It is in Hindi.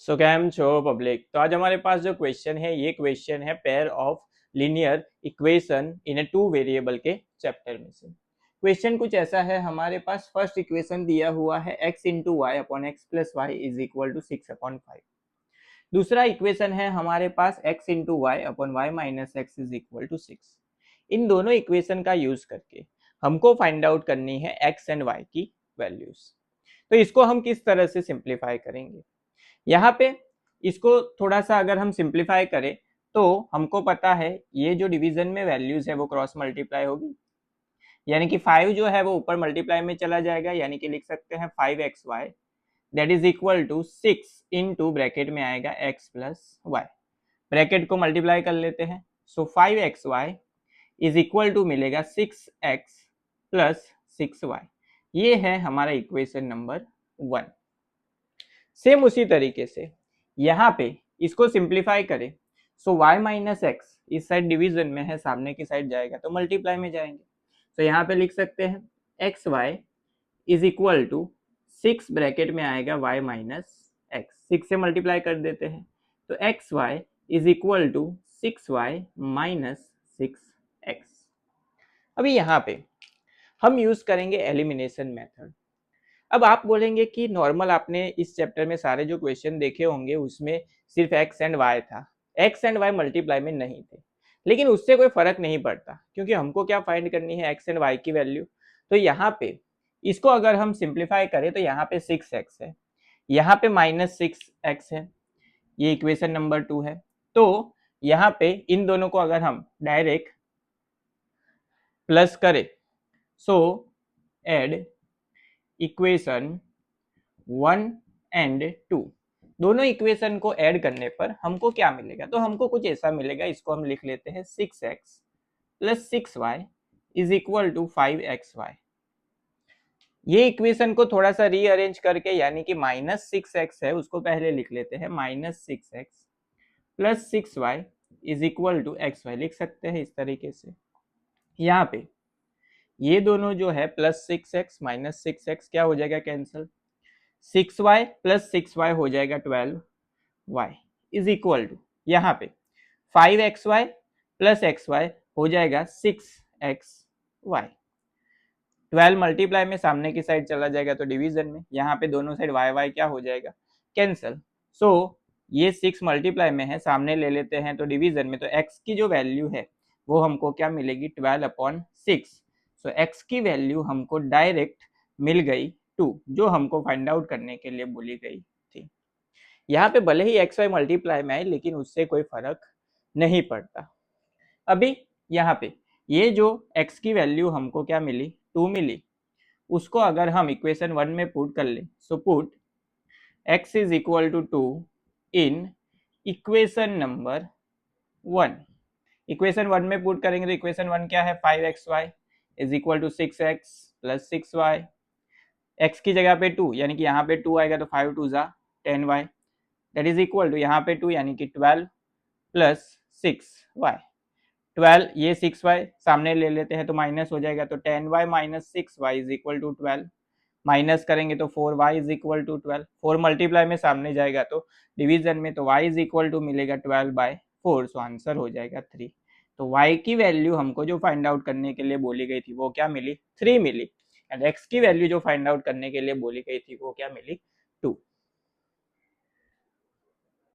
सो कैम छो पब्लिक। तो आज हमारे पास जो क्वेश्चन है ये क्वेश्चन है pair of linear equation in A two variable के चैप्टर में से। क्वेश्चन कुछ ऐसा है, हमारे पास फर्स्ट इक्वेशन दिया हुआ है x into Y upon X plus Y is equal to 6/5। दूसरा इक्वेशन है हमारे पास x into Y upon Y minus X is equal to 6। इन दोनों इक्वेशन का यूज करके हमको फाइंड आउट करनी है x एंड y की वैल्यूज। तो इसको हम किस तरह से सिंप्लीफाई करेंगे, यहाँ पे इसको थोड़ा सा अगर हम सिंप्लीफाई करें तो हमको पता है ये जो डिवीजन में वैल्यूज है वो क्रॉस मल्टीप्लाई होगी, यानी कि 5 जो है वो ऊपर मल्टीप्लाई में चला जाएगा, यानी कि लिख सकते हैं 5xy that is equal to 6 into bracket में आएगा x प्लस वाई। ब्रैकेट को मल्टीप्लाई कर लेते हैं, सो 5xy इज इक्वल टू मिलेगा 6x प्लस 6y। ये है हमारा इक्वेशन नंबर 1। सेम उसी तरीके से यहाँ पे इसको सिंप्लीफाई करें, सो y माइनस एक्स इस साइड डिवीजन में है, सामने की साइड जाएगा तो मल्टीप्लाई में जाएंगे। तो यहाँ पे लिख सकते हैं X Y is equal to 6 bracket में आएगा y माइनस एक्स, 6 से मल्टीप्लाई कर देते हैं तो X Y is equal to 6y minus 6x। अभी यहाँ पे हम यूज करेंगे एलिमिनेशन मेथड। अब आप बोलेंगे कि नॉर्मल आपने इस चैप्टर में सारे जो क्वेश्चन देखे होंगे उसमें सिर्फ एक्स एंड वाई था, एक्स एंड वाई मल्टीप्लाई में नहीं थे, लेकिन उससे कोई फर्क नहीं पड़ता क्योंकि हमको क्या फाइंड करनी है, एक्स एंड वाई की वैल्यू। तो यहाँ पे इसको अगर हम सिंप्लीफाई करें तो यहाँ पे 6x है, यहाँ पे माइनस 6x है, ये इक्वेशन नंबर 2 है। तो यहाँ पे इन दोनों को अगर हम डायरेक्ट प्लस करें, सो एड इक्वेशन 1 एंड 2, दोनों इक्वेशन को ऐड करने पर हमको क्या मिलेगा, तो हमको कुछ ऐसा मिलेगा, इसको हम लिख लेते हैं 6x plus 6y is equal to 5xy। ये इक्वेशन को थोड़ा सा रीअरेंज करके, यानी कि माइनस 6x है उसको पहले लिख लेते हैं minus 6x plus 6y is equal to xy, लिख सकते हैं इस तरीके से। यहाँ पे ये दोनों जो है प्लस 6x माइनस 6x क्या हो जाएगा, कैंसिल, 6y प्लस 6y हो जाएगा 12y इज इक्वल टू यहाँ पे 5xy प्लस xy हो जाएगा 6xy। 12 मल्टीप्लाई में सामने की साइड चला जाएगा तो डिवीजन में, यहाँ पे दोनों साइड y क्या हो जाएगा, कैंसिल। सो ये 6 मल्टीप्लाई में है, सामने ले लेते हैं तो डिवीजन में, तो x की जो वैल्यू है वो हमको क्या मिलेगी 12/6। सो x की वैल्यू हमको डायरेक्ट मिल गई 2, जो हमको फाइंड आउट करने के लिए बोली गई थी। यहाँ पे भले ही एक्स वाई मल्टीप्लाई में आए लेकिन उससे कोई फर्क नहीं पड़ता। अभी यहाँ पे ये जो x की वैल्यू हमको क्या मिली, 2 मिली, उसको अगर हम इक्वेशन 1 में पुट कर ले, so put x is equal to 2 in equation number 1। Equation 1 में पुट करेंगे तो इक्वेशन 1 क्या है, 5xy is equal to 6x plus 6y, x की जगह पे 2 यानी कि यहाँ पे 2 आएगा तो 5 2 जा 10y that is equal to यहाँ पे 2 यानी कि 12 प्लस 6y। 12 ये 6y सामने ले लेते हैं तो माइनस हो जाएगा, तो 10y minus 6y is equal to 12, minus करेंगे तो 4y is equal to 12, 4 multiply में सामने जाएगा तो डिवीजन में, तो y इज इक्वल टू मिलेगा 12/4, सो आंसर हो जाएगा 3। तो y की वैल्यू हमको जो फाइंड आउट करने के लिए बोली गई थी वो क्या मिली, 3 मिली, एंड x की वैल्यू जो फाइंड आउट करने के लिए बोली गई थी वो क्या मिली, 2।